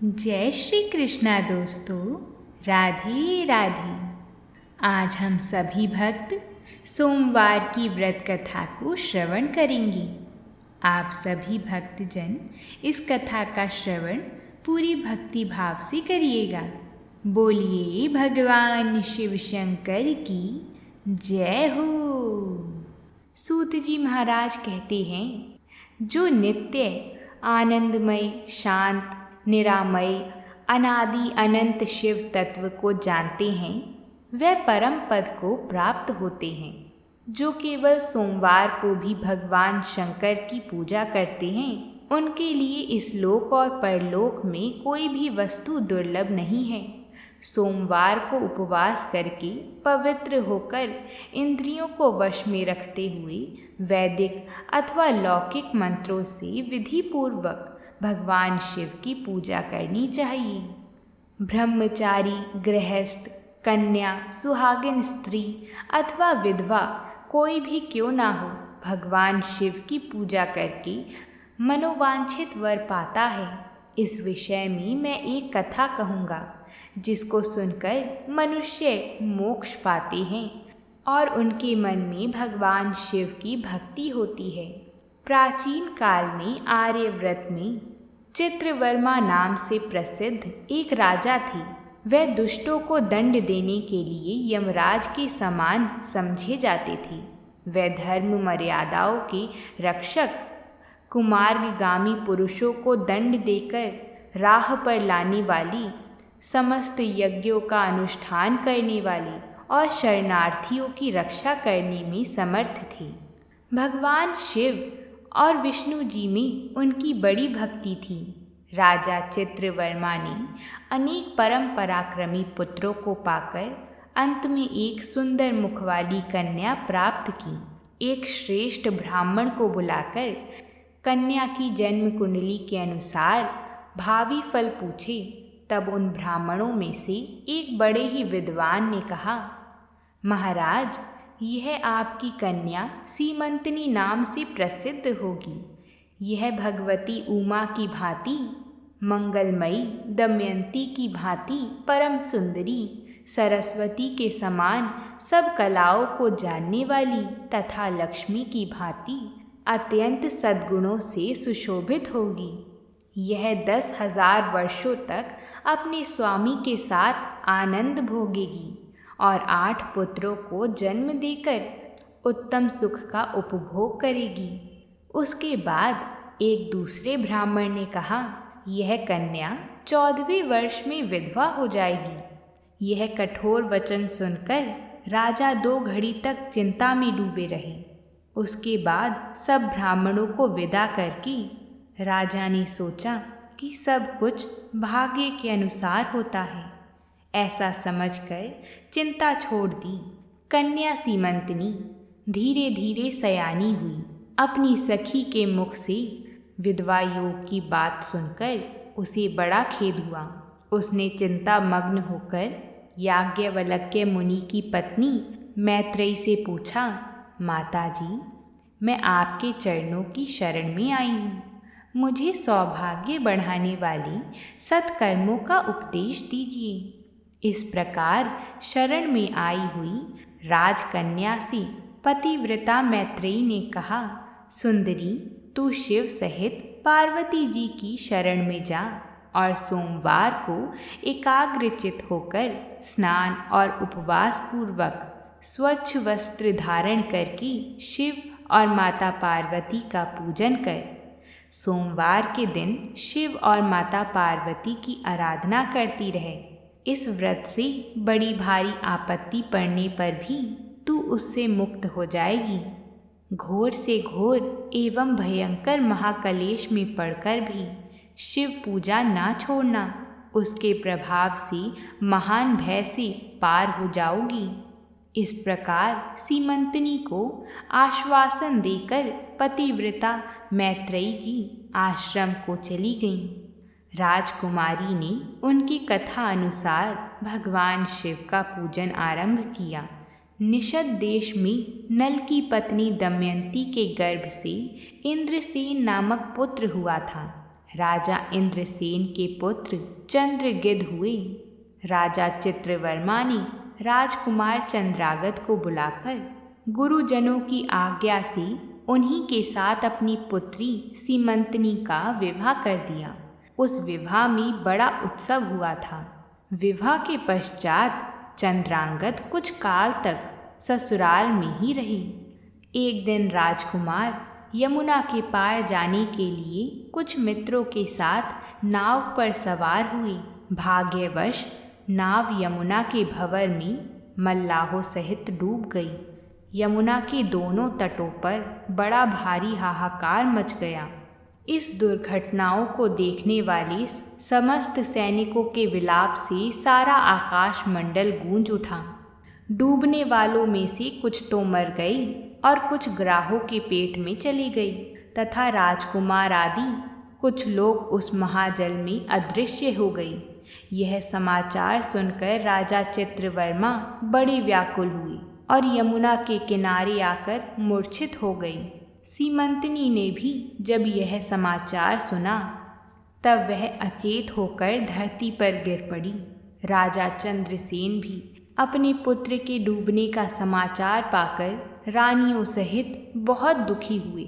जय श्री कृष्णा दोस्तों, राधे राधे। आज हम सभी भक्त सोमवार की व्रत कथा को श्रवण करेंगे। आप सभी भक्तजन इस कथा का श्रवण पूरी भक्ति भाव से करिएगा। बोलिए भगवान शिव शंकर की जय हो। सूत जी महाराज कहते हैं, जो नित्य आनंदमय, शांत, निरामय, अनादि अनंत शिव तत्व को जानते हैं वे परम पद को प्राप्त होते हैं। जो केवल सोमवार को भी भगवान शंकर की पूजा करते हैं उनके लिए इस लोक और परलोक में कोई भी वस्तु दुर्लभ नहीं है। सोमवार को उपवास करके पवित्र होकर इंद्रियों को वश में रखते हुए वैदिक अथवा लौकिक मंत्रों से विधि पूर्वक भगवान शिव की पूजा करनी चाहिए। ब्रह्मचारी, गृहस्थ, कन्या, सुहागिन स्त्री अथवा विधवा कोई भी क्यों ना हो, भगवान शिव की पूजा करके मनोवांछित वर पाता है। इस विषय में मैं एक कथा कहूँगा जिसको सुनकर मनुष्य मोक्ष पाते हैं और उनके मन में भगवान शिव की भक्ति होती है। प्राचीन काल में आर्यव्रत में चित्रवर्मा नाम से प्रसिद्ध एक राजा थे। वह दुष्टों को दंड देने के लिए यमराज के समान समझे जाते थे। वह धर्म मर्यादाओं के रक्षक, कुमार्गगामी पुरुषों को दंड देकर राह पर लाने वाली, समस्त यज्ञों का अनुष्ठान करने वाले और शरणार्थियों की रक्षा करने में समर्थ थे। भगवान शिव और विष्णु जी में उनकी बड़ी भक्ति थी। राजा चित्रवर्मा ने अनेक परम पराक्रमी पुत्रों को पाकर अंत में एक सुंदर मुख वाली कन्या प्राप्त की। एक श्रेष्ठ ब्राह्मण को बुलाकर कन्या की जन्म कुंडली के अनुसार भावी फल पूछे। तब उन ब्राह्मणों में से एक बड़े ही विद्वान ने कहा, महाराज, यह आपकी कन्या सीमंतनी नाम से प्रसिद्ध होगी। यह भगवती उमा की भांति, मंगलमयी दमयंती की भांति परम सुंदरी, सरस्वती के समान सब कलाओं को जानने वाली तथा लक्ष्मी की भांति अत्यंत सद्गुणों से सुशोभित होगी। यह 10,000 वर्षों तक अपने स्वामी के साथ आनंद भोगेगी और 8 पुत्रों को जन्म देकर उत्तम सुख का उपभोग करेगी। उसके बाद एक दूसरे ब्राह्मण ने कहा, यह कन्या 14वें वर्ष में विधवा हो जाएगी। यह कठोर वचन सुनकर राजा 2 घड़ी तक चिंता में डूबे रहे। उसके बाद सब ब्राह्मणों को विदा करके राजा ने सोचा कि सब कुछ भाग्य के अनुसार होता है। ऐसा समझकर चिंता छोड़ दी। कन्या सीमंतनी धीरे धीरे सयानी हुई। अपनी सखी के मुख से विधवा योग की बात सुनकर उसे बड़ा खेद हुआ। उसने चिंता मग्न होकर याज्ञवल्क्य मुनि की पत्नी मैत्रेयी से पूछा, माताजी, मैं आपके चरणों की शरण में आई हूँ। मुझे सौभाग्य बढ़ाने वाली सत्कर्मों का उपदेश दीजिए। इस प्रकार शरण में आई हुई राजकन्या से पतिव्रता मैत्रेयी ने कहा, सुंदरी, तू शिव सहित पार्वती जी की शरण में जा और सोमवार को एकाग्रचित होकर स्नान और उपवास पूर्वक स्वच्छ वस्त्र धारण करके शिव और माता पार्वती का पूजन कर। सोमवार के दिन शिव और माता पार्वती की आराधना करती रहे। इस व्रत से बड़ी भारी आपत्ति पड़ने पर भी तू उससे मुक्त हो जाएगी। घोर से घोर एवं भयंकर महाकलेश में पड़कर भी शिव पूजा ना छोड़ना। उसके प्रभाव से महान भय से पार हो जाओगी। इस प्रकार सीमंतनी को आश्वासन देकर पतिव्रता मैत्रेयी जी आश्रम को चली गईं। राजकुमारी ने उनकी कथा अनुसार भगवान शिव का पूजन आरंभ किया। निषद देश में नल की पत्नी दमयंती के गर्भ से इंद्रसेन नामक पुत्र हुआ था। राजा इंद्रसेन के पुत्र चंद्रगिद्ध हुए। राजा चित्रवर्मा ने राजकुमार चंद्रागत को बुलाकर गुरुजनों की आज्ञा से उन्हीं के साथ अपनी पुत्री सीमंतनी का विवाह कर दिया। उस विवाह में बड़ा उत्सव हुआ था। विवाह के पश्चात चंद्रांगद कुछ काल तक ससुराल में ही रही। एक दिन राजकुमार यमुना के पार जाने के लिए कुछ मित्रों के साथ नाव पर सवार हुए। भाग्यवश नाव यमुना के भंवर में मल्लाहों सहित डूब गई। यमुना के दोनों तटों पर बड़ा भारी हाहाकार मच गया। इस दुर्घटनाओं को देखने वाले समस्त सैनिकों के विलाप से सारा आकाश मंडल गूंज उठा। डूबने वालों में से कुछ तो मर गई और कुछ ग्राहों के पेट में चली गई तथा राजकुमार आदि कुछ लोग उस महाजल में अदृश्य हो गई। यह समाचार सुनकर राजा चित्रवर्मा बड़े व्याकुल हुए और यमुना के किनारे आकर मूर्छित हो गई। सीमंतनी ने भी जब यह समाचार सुना तब वह अचेत होकर धरती पर गिर पड़ी। राजा चंद्रसेन भी अपने पुत्र के डूबने का समाचार पाकर रानियों सहित बहुत दुखी हुए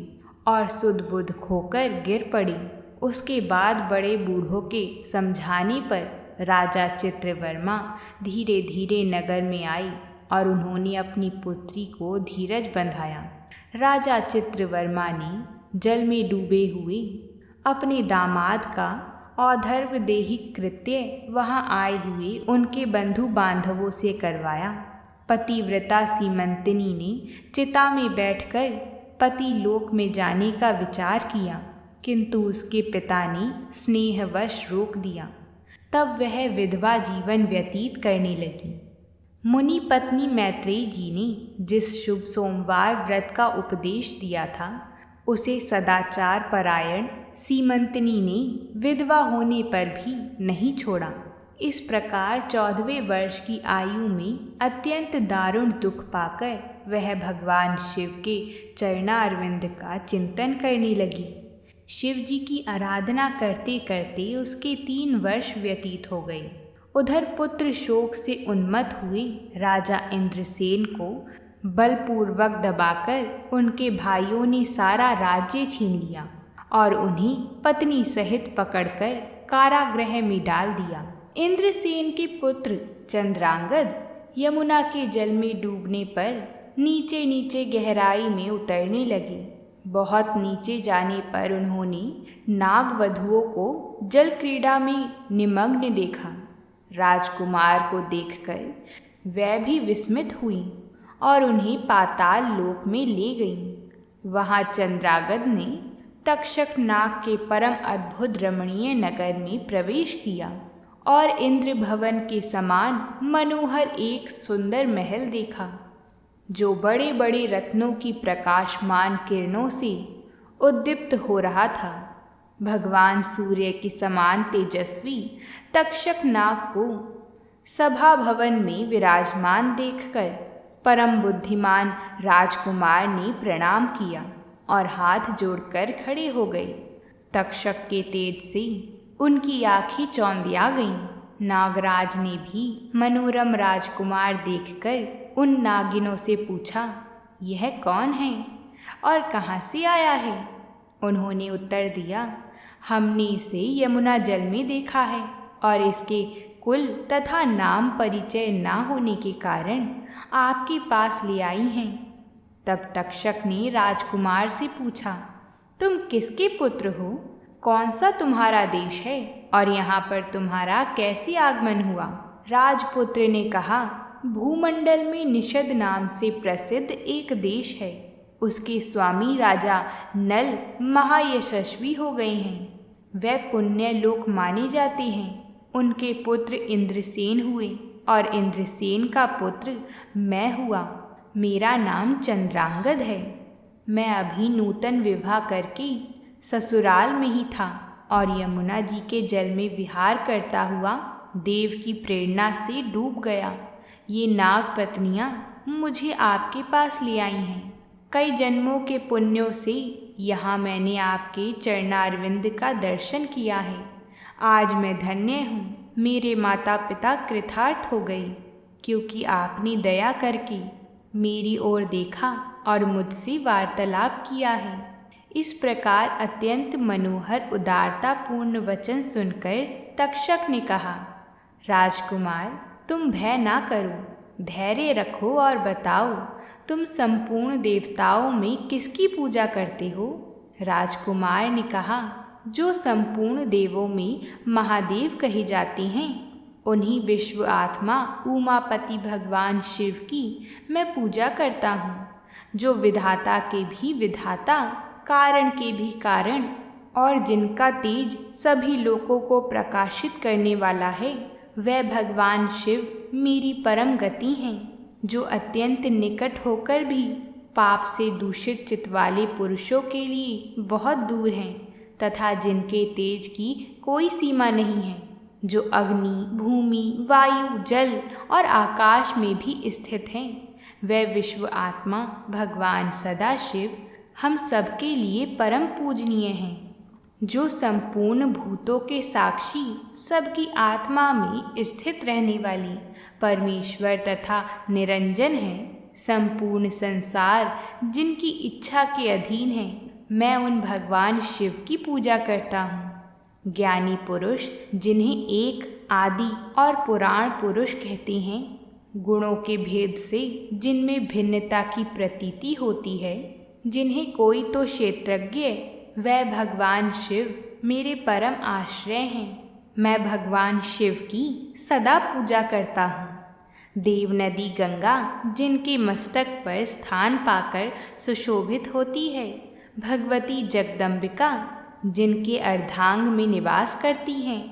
और सुध-बुध खोकर गिर पड़े। उसके बाद बड़े बूढ़ों के समझाने पर राजा चित्रवर्मा धीरे धीरे नगर में आई और उन्होंने अपनी पुत्री को धीरज बंधाया। राजा चित्रवर्मा ने जल में डूबे हुए अपने दामाद का औधर्वदेही कृत्य वहां आए हुए उनके बंधु बांधवों से करवाया। पतिव्रता सीमंतनी ने चिता में बैठकर पति लोक में जाने का विचार किया, किंतु उसके पिता ने स्नेहवश रोक दिया। तब वह विधवा जीवन व्यतीत करने लगी। मुनि पत्नी मैत्रेयी जी ने जिस शुभ सोमवार व्रत का उपदेश दिया था उसे सदाचार परायण सीमंतनी ने विधवा होने पर भी नहीं छोड़ा। इस प्रकार 14वें वर्ष की आयु में अत्यंत दारुण दुख पाकर वह भगवान शिव के चरणारविंद का चिंतन करने लगी। शिव जी की आराधना करते करते उसके 3 वर्ष व्यतीत हो गए। उधर पुत्र शोक से उन्मत्त हुए राजा इंद्रसेन को बलपूर्वक दबाकर उनके भाइयों ने सारा राज्य छीन लिया और उन्हें पत्नी सहित पकड़कर कारागृह में डाल दिया। इंद्रसेन के पुत्र चंद्रांगद यमुना के जल में डूबने पर नीचे नीचे गहराई में उतरने लगे। बहुत नीचे जाने पर उन्होंने नागवधुओं को जल क्रीड़ा में निमग्न देखा। राजकुमार को देखकर वह भी विस्मित हुई और उन्हें पाताल लोक में ले गईं। वहां चंद्रागद ने तक्षक नाग के परम अद्भुत रमणीय नगर में प्रवेश किया और इंद्र भवन के समान मनोहर एक सुंदर महल देखा, जो बड़े बड़े रत्नों की प्रकाशमान किरणों से उद्दीप्त हो रहा था। भगवान सूर्य के समान तेजस्वी तक्षक नाग को सभा भवन में विराजमान देखकर परम बुद्धिमान राजकुमार ने प्रणाम किया और हाथ जोड़कर खड़े हो गए। तक्षक के तेज से उनकी आँखें चौंधिया गईं। नागराज ने भी मनोरम राजकुमार देखकर उन नागिनों से पूछा, यह कौन है और कहाँ से आया है? उन्होंने उत्तर दिया, हमने इसे यमुना जल में देखा है और इसके कुल तथा नाम परिचय ना होने के कारण आपके पास ले आई हैं। तब तक्षक ने राजकुमार से पूछा, तुम किसके पुत्र हो? कौन सा तुम्हारा देश है और यहाँ पर तुम्हारा कैसे आगमन हुआ? राजपुत्र ने कहा, भूमंडल में निषद नाम से प्रसिद्ध एक देश है। उसके स्वामी राजा नल महायशस्वी हो गए हैं। वह पुण्य लोक माने जाते हैं। उनके पुत्र इंद्रसेन हुए और इंद्रसेन का पुत्र मैं हुआ। मेरा नाम चंद्रांगद है। मैं अभी नूतन विवाह करके ससुराल में ही था और यमुना जी के जल में विहार करता हुआ देव की प्रेरणा से डूब गया। ये नाग पत्नियाँ मुझे आपके पास ले आई हैं। कई जन्मों के पुण्यों से यहाँ मैंने आपके चरणारविंद का दर्शन किया है। आज मैं धन्य हूँ। मेरे माता पिता कृतार्थ हो गए, क्योंकि आपने दया करके मेरी ओर देखा और मुझसे वार्तालाप किया है। इस प्रकार अत्यंत मनोहर उदारतापूर्ण वचन सुनकर तक्षक ने कहा, राजकुमार, तुम भय ना करो, धैर्य रखो और बताओ, तुम संपूर्ण देवताओं में किसकी पूजा करते हो? राजकुमार ने कहा, जो संपूर्ण देवों में महादेव कहे जाते हैं, उन्हीं विश्व आत्मा उमापति भगवान शिव की मैं पूजा करता हूँ, जो विधाता के भी विधाता, कारण के भी कारण और जिनका तेज सभी लोकों को प्रकाशित करने वाला है। वह भगवान शिव मेरी परम गति हैं, जो अत्यंत निकट होकर भी पाप से दूषित चित्त वाले पुरुषों के लिए बहुत दूर हैं, तथा जिनके तेज की कोई सीमा नहीं है, जो अग्नि, भूमि, वायु, जल और आकाश में भी स्थित हैं। वह विश्व आत्मा भगवान सदाशिव हम सबके लिए परम पूजनीय हैं, जो संपूर्ण भूतों के साक्षी, सबकी आत्मा में स्थित रहने वाली परमेश्वर तथा निरंजन है। संपूर्ण संसार जिनकी इच्छा के अधीन है, मैं उन भगवान शिव की पूजा करता हूँ। ज्ञानी पुरुष, जिन्हें एक आदि और पुराण पुरुष कहते हैं, गुणों के भेद से जिनमें भिन्नता की प्रतीति होती है, जिन्हें कोई तो क्षेत्रज्ञ, वह भगवान शिव मेरे परम आश्रय हैं। मैं भगवान शिव की सदा पूजा करता हूँ। देव नदी गंगा जिनके मस्तक पर स्थान पाकर सुशोभित होती है, भगवती जगदम्बिका जिनके अर्धांग में निवास करती हैं,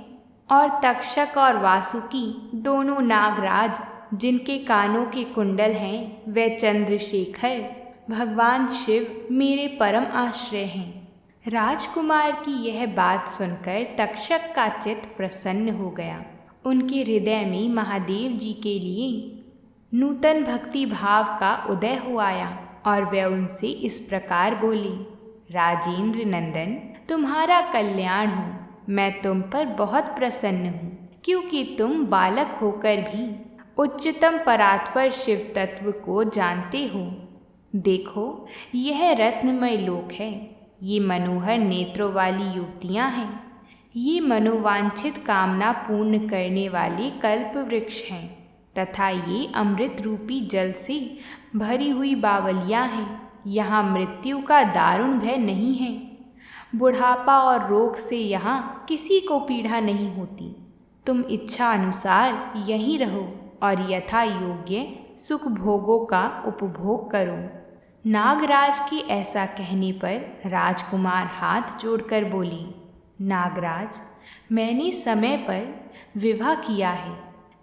और तक्षक और वासुकी दोनों नागराज जिनके कानों के कुंडल हैं, वह चंद्रशेखर भगवान शिव मेरे परम आश्रय हैं। राजकुमार की यह बात सुनकर तक्षक का चित्त प्रसन्न हो गया। उनके हृदय में महादेव जी के लिए नूतन भक्ति भाव का उदय हो आया और वह उनसे इस प्रकार बोली, राजेंद्र नंदन, तुम्हारा कल्याण हो। मैं तुम पर बहुत प्रसन्न हूँ, क्योंकि तुम बालक होकर भी उच्चतम परात्पर शिव तत्व को जानते हो। देखो, यह रत्नमय लोक है। ये मनोहर नेत्रों वाली युवतियाँ हैं। ये मनोवांछित कामना पूर्ण करने वाले कल्प वृक्ष हैं, तथा ये अमृत रूपी जल से भरी हुई बावलियाँ हैं। यहाँ मृत्यु का दारुण भय नहीं है। बुढ़ापा और रोग से यहाँ किसी को पीड़ा नहीं होती। तुम इच्छा अनुसार यहीं रहो और यथा योग्य सुख भोगों का उपभोग करो। नागराज के ऐसा कहने पर राजकुमार हाथ जोड़कर बोली, नागराज, मैंने समय पर विवाह किया है।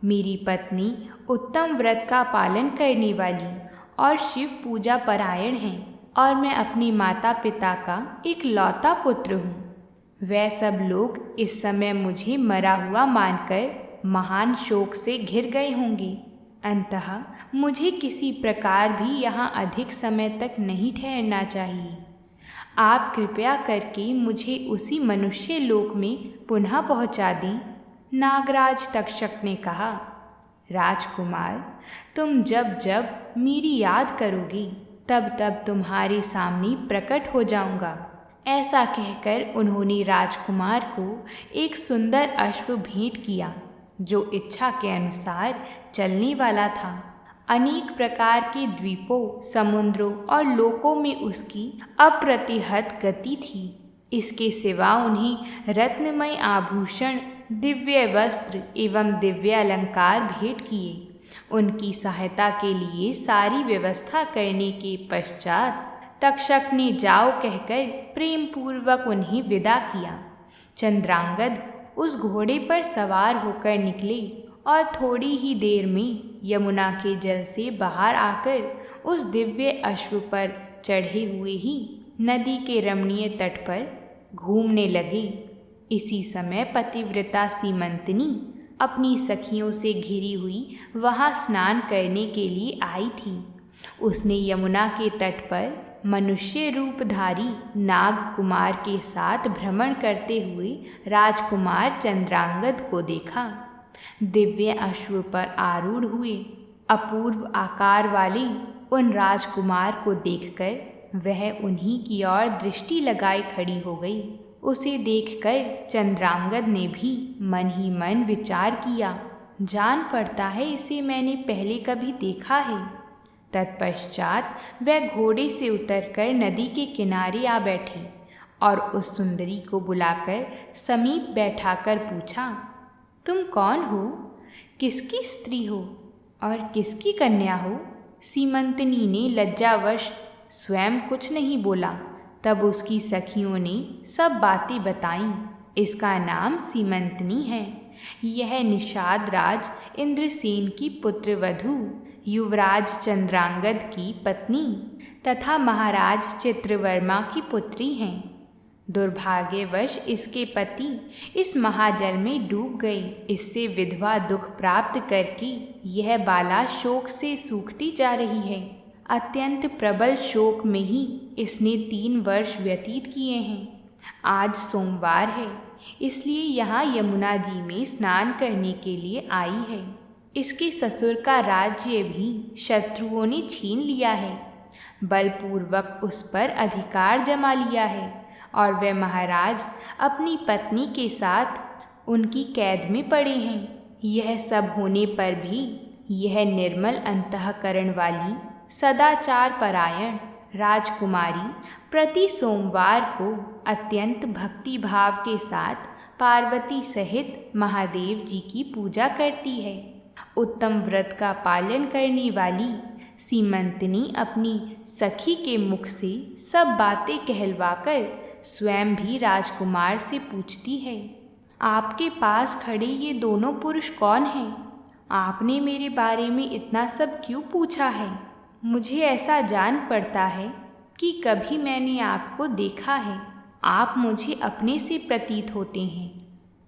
मेरी पत्नी उत्तम व्रत का पालन करने वाली और शिव पूजा परायण है, और मैं अपने माता पिता का एक लौता पुत्र हूँ। वह सब लोग इस समय मुझे मरा हुआ मानकर महान शोक से घिर गए होंगे। अंततः मुझे किसी प्रकार भी यहाँ अधिक समय तक नहीं ठहरना चाहिए। आप कृपया करके मुझे उसी मनुष्य लोक में पुनः पहुँचा दें। नागराज तक्षक ने कहा, राजकुमार, तुम जब जब मेरी याद करोगे, तब तब तुम्हारे सामने प्रकट हो जाऊंगा। ऐसा कहकर उन्होंने राजकुमार को एक सुंदर अश्व भेंट किया, जो इच्छा के अनुसार चलने वाला था। अनेक प्रकार के द्वीपों, समुद्रों और लोकों में उसकी अप्रतिहत गति थी। इसके सिवा उन्हें रत्नमय आभूषण, दिव्य वस्त्र एवं दिव्य अलंकार भेंट किए। उनकी सहायता के लिए सारी व्यवस्था करने के पश्चात तक्षक ने जाओ कहकर प्रेम पूर्वक उन्हें विदा किया। चंद्रांगद उस घोड़े पर सवार होकर निकले और थोड़ी ही देर में यमुना के जल से बाहर आकर उस दिव्य अश्व पर चढ़े हुए ही नदी के रमणीय तट पर घूमने लगे। इसी समय पतिव्रता सीमंतनी अपनी सखियों से घिरी हुई वहाँ स्नान करने के लिए आई थी। उसने यमुना के तट पर मनुष्य रूपधारी नाग कुमार के साथ भ्रमण करते हुए राजकुमार चंद्रांगद को देखा। दिव्य अश्व पर आरूढ़ हुए अपूर्व आकार वाले उन राजकुमार को देखकर वह उन्हीं की ओर दृष्टि लगाए खड़ी हो गई। उसे देखकर चंद्रांगद ने भी मन ही मन विचार किया, जान पड़ता है इसे मैंने पहले कभी देखा है। तत्पश्चात वह घोड़े से उतरकर नदी के किनारे आ बैठी और उस सुंदरी को बुलाकर समीप बैठाकर पूछा, तुम कौन हो, किसकी स्त्री हो और किसकी कन्या हो? सीमंतनी ने लज्जावश स्वयं कुछ नहीं बोला। तब उसकी सखियों ने सब बातें बताईं। इसका नाम सीमंतनी है। यह निषाद राज इंद्रसेन की पुत्रवधू, युवराज चंद्रांगद की पत्नी तथा महाराज चित्रवर्मा की पुत्री हैं। दुर्भाग्यवश इसके पति इस महाजल में डूब गए। इससे विधवा दुख प्राप्त करके यह बाला शोक से सूखती जा रही है। अत्यंत प्रबल शोक में ही इसने 3 वर्ष व्यतीत किए हैं। आज सोमवार है, इसलिए यहाँ यमुना जी में स्नान करने के लिए आई है। इसके ससुर का राज्य भी शत्रुओं ने छीन लिया है, बलपूर्वक उस पर अधिकार जमा लिया है और वे महाराज अपनी पत्नी के साथ उनकी कैद में पड़े हैं। यह सब होने पर भी यह निर्मल अंतःकरण वाली सदाचार परायण राजकुमारी प्रति सोमवार को अत्यंत भक्ति भाव के साथ पार्वती सहित महादेव जी की पूजा करती है। उत्तम व्रत का पालन करने वाली सीमंतनी अपनी सखी के मुख से सब बातें कहलवाकर स्वयं भी राजकुमार से पूछती है, आपके पास खड़े ये दोनों पुरुष कौन हैं? आपने मेरे बारे में इतना सब क्यों पूछा है? मुझे ऐसा जान पड़ता है कि कभी मैंने आपको देखा है। आप मुझे अपने से प्रतीत होते हैं।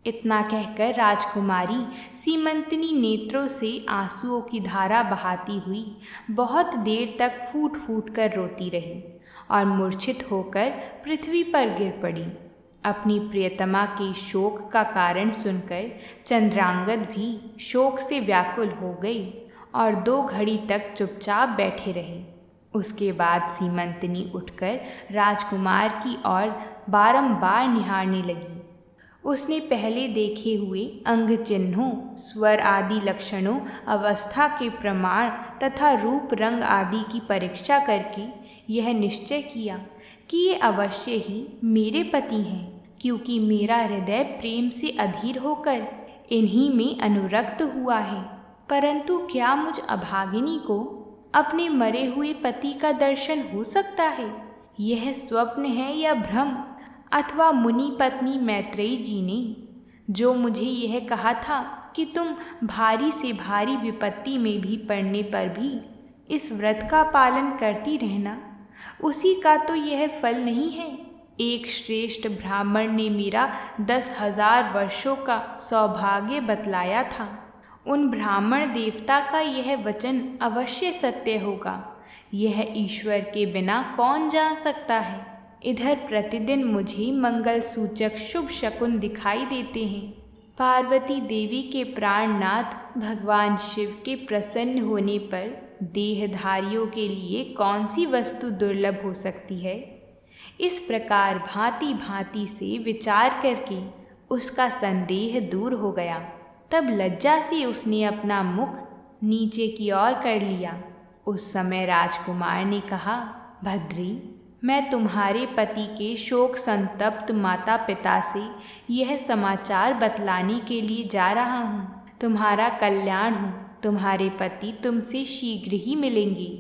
इतना कहकर राजकुमारी सीमंतनी नेत्रों से आंसुओं की धारा बहाती हुई बहुत देर तक फूट फूट कर रोती रही और मूर्छित होकर पृथ्वी पर गिर पड़ी। अपनी प्रियतमा के शोक का कारण सुनकर चंद्रांगद भी शोक से व्याकुल हो गई और 2 घड़ी तक चुपचाप बैठे रहे। उसके बाद सीमंतनी उठकर राजकुमार की ओर बारंबार निहारने लगी। उसने पहले देखे हुए अंग चिन्हों, स्वर आदि लक्षणों, अवस्था के प्रमाण तथा रूप रंग आदि की परीक्षा करके यह निश्चय किया कि ये अवश्य ही मेरे पति हैं, क्योंकि मेरा हृदय प्रेम से अधीर होकर इन्हीं में अनुरक्त हुआ है। परंतु क्या मुझ अभागिनी को अपने मरे हुए पति का दर्शन हो सकता है? यह स्वप्न है या भ्रम? अथवा मुनि पत्नी मैत्रेयी जी ने जो मुझे यह कहा था कि तुम भारी से भारी विपत्ति में भी पड़ने पर भी इस व्रत का पालन करती रहना, उसी का तो यह फल नहीं है। एक श्रेष्ठ ब्राह्मण ने मेरा 10,000 वर्षों का सौभाग्य बतलाया था। उन ब्राह्मण देवता का यह वचन अवश्य सत्य होगा। यह ईश्वर के बिना कौन जान सकता है। इधर प्रतिदिन मुझे मंगल सूचक शुभ शकुन दिखाई देते हैं। पार्वती देवी के प्राणनाथ भगवान शिव के प्रसन्न होने पर देहधारियों के लिए कौन सी वस्तु दुर्लभ हो सकती है? इस प्रकार भांति भांति से विचार करके उसका संदेह दूर हो गया। तब लज्जा से उसने अपना मुख नीचे की ओर कर लिया। उस समय राजकुमार ने कहा, भद्री, मैं तुम्हारे पति के शोक संतप्त माता पिता से यह समाचार बतलाने के लिए जा रहा हूँ। तुम्हारा कल्याण हो, तुम्हारे पति तुमसे शीघ्र ही मिलेंगे।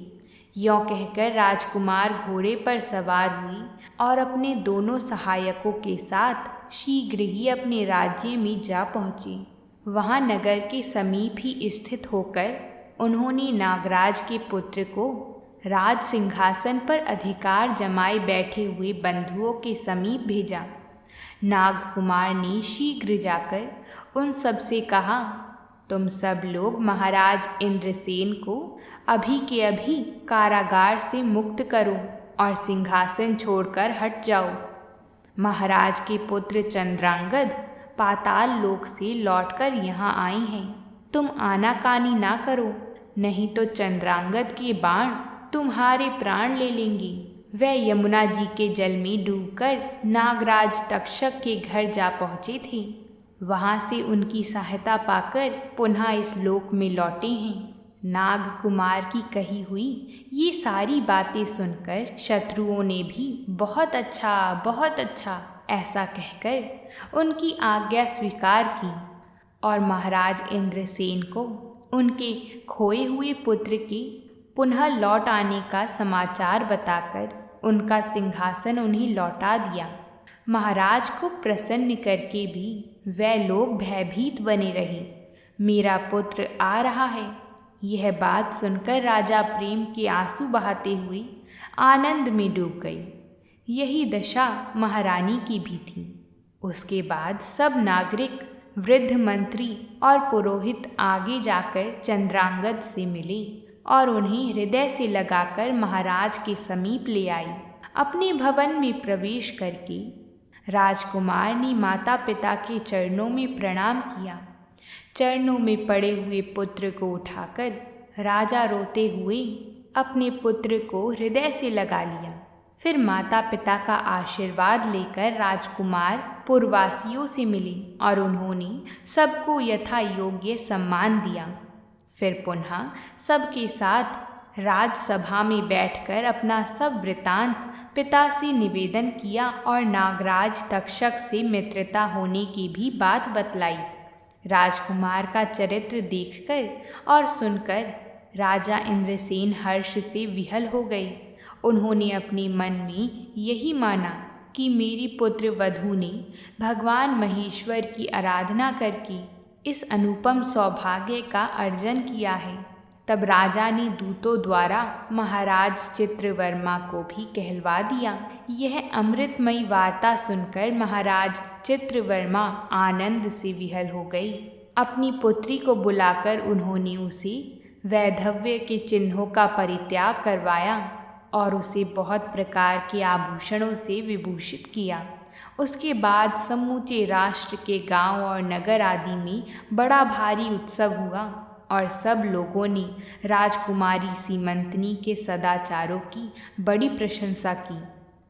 यों कहकर राजकुमार घोड़े पर सवार हुई और अपने दोनों सहायकों के साथ शीघ्र ही अपने राज्य में जा पहुँचे। वहाँ नगर के समीप ही स्थित होकर उन्होंने नागराज के पुत्र को राज सिंहासन पर अधिकार जमाए बैठे हुए बंधुओं के समीप भेजा। नागकुमार ने शीघ्र जाकर उन सब से कहा, तुम सब लोग महाराज इंद्रसेन को अभी के अभी कारागार से मुक्त करो और सिंहासन छोड़कर हट जाओ। महाराज के पुत्र चंद्रांगद पाताल लोक से लौटकर यहाँ आए हैं। तुम आनाकानी ना करो, नहीं तो चंद्रांगद के बाण तुम्हारे प्राण ले लेंगे। वह यमुना जी के जल में डूबकर नागराज तक्षक के घर जा पहुँचे थे। वहाँ से उनकी सहायता पाकर पुनः इस लोक में लौटे हैं। नाग कुमार की कही हुई ये सारी बातें सुनकर शत्रुओं ने भी बहुत अच्छा ऐसा कहकर उनकी आज्ञा स्वीकार की और महाराज इंद्रसेन को उनके खोए हुए पुत्र के पुनः लौट आने का समाचार बताकर उनका सिंहासन उन्हें लौटा दिया। महाराज को प्रसन्न करके भी वह लोग भयभीत बने रहे। मेरा पुत्र आ रहा है, यह बात सुनकर राजा प्रेम के आंसू बहाते हुए आनंद में डूब गई। यही दशा महारानी की भी थी। उसके बाद सब नागरिक, वृद्ध मंत्री और पुरोहित आगे जाकर चंद्रांगद से मिले और उन्हें हृदय से लगाकर महाराज के समीप ले आए। अपने भवन में प्रवेश करके राजकुमार ने माता पिता के चरणों में प्रणाम किया। चरणों में पड़े हुए पुत्र को उठाकर राजा रोते हुए अपने पुत्र को हृदय से लगा लिया। फिर माता पिता का आशीर्वाद लेकर राजकुमार पुरवासियों से मिले और उन्होंने सबको यथा योग्य सम्मान दिया। फिर पुनः सबके साथ राजसभा में बैठकर अपना सब वृतांत पिता से निवेदन किया और नागराज तक्षक से मित्रता होने की भी बात बतलाई। राजकुमार का चरित्र देखकर और सुनकर राजा इंद्रसेन हर्ष से विहल हो गए। उन्होंने अपने मन में यही माना कि मेरी पुत्र वधू ने भगवान महेश्वर की आराधना करके इस अनुपम सौभाग्य का अर्जन किया है। तब राजा ने दूतों द्वारा महाराज चित्रवर्मा को भी कहलवा दिया। यह अमृतमयी वार्ता सुनकर महाराज चित्रवर्मा आनंद से विहल हो गए। अपनी पुत्री को बुलाकर उन्होंने उसे वैधव्य के चिन्हों का परित्याग करवाया और उसे बहुत प्रकार के आभूषणों से विभूषित किया। उसके बाद समूचे राष्ट्र के गांव और नगर आदि में बड़ा भारी उत्सव हुआ और सब लोगों ने राजकुमारी सीमंतनी के सदाचारों की बड़ी प्रशंसा की।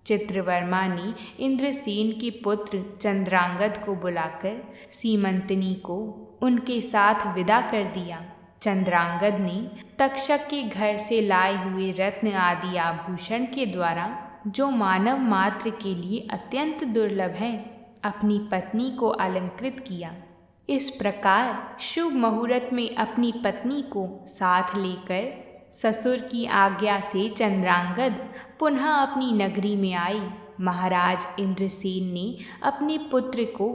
चित्रवर्मा ने इंद्रसेन के पुत्र चंद्रांगद को बुलाकर सीमंतनी को उनके साथ विदा कर दिया। चंद्रांगद ने तक्षक के घर से लाए हुए रत्न आदि आभूषण के द्वारा, जो मानव मात्र के लिए अत्यंत दुर्लभ है, अपनी पत्नी को अलंकृत किया। इस प्रकार शुभ मुहूर्त में अपनी पत्नी को साथ लेकर ससुर की आज्ञा से चंद्रांगद पुनः अपनी नगरी में आई। महाराज इंद्रसेन ने अपने पुत्र को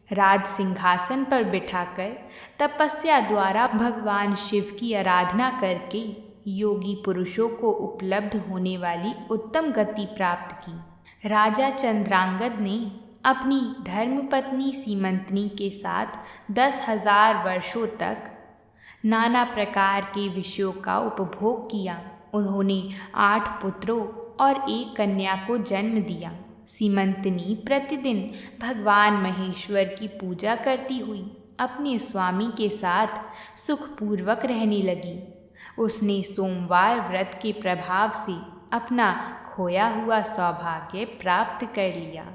राज सिंहासन पर बिठाकर तपस्या द्वारा भगवान शिव की आराधना करके योगी पुरुषों को उपलब्ध होने वाली उत्तम गति प्राप्त की। राजा चंद्रांगद ने अपनी धर्मपत्नी सीमंतनी के साथ 10,000 वर्षों तक नाना प्रकार के विषयों का उपभोग किया। उन्होंने 8 पुत्रों और 1 कन्या को जन्म दिया। सीमंतनी प्रतिदिन भगवान महेश्वर की पूजा करती हुई अपने स्वामी के साथ सुखपूर्वक रहने लगी। उसने सोमवार व्रत के प्रभाव से अपना खोया हुआ सौभाग्य प्राप्त कर लिया।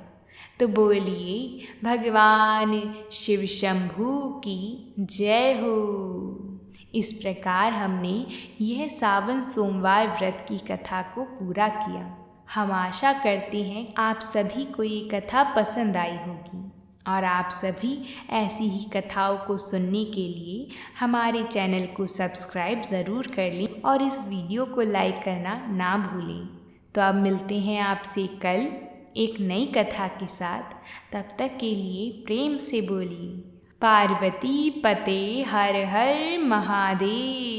तो बोलिए भगवान शिव शंभू की जय हो। इस प्रकार हमने यह सावन सोमवार व्रत की कथा को पूरा किया। हम आशा करते हैं आप सभी को ये कथा पसंद आई होगी और आप सभी ऐसी ही कथाओं को सुनने के लिए हमारे चैनल को सब्सक्राइब ज़रूर कर लें और इस वीडियो को लाइक करना ना भूलें। तो अब मिलते हैं आपसे कल एक नई कथा के साथ। तब तक के लिए प्रेम से बोलिए पार्वती पते हर हर महादेव।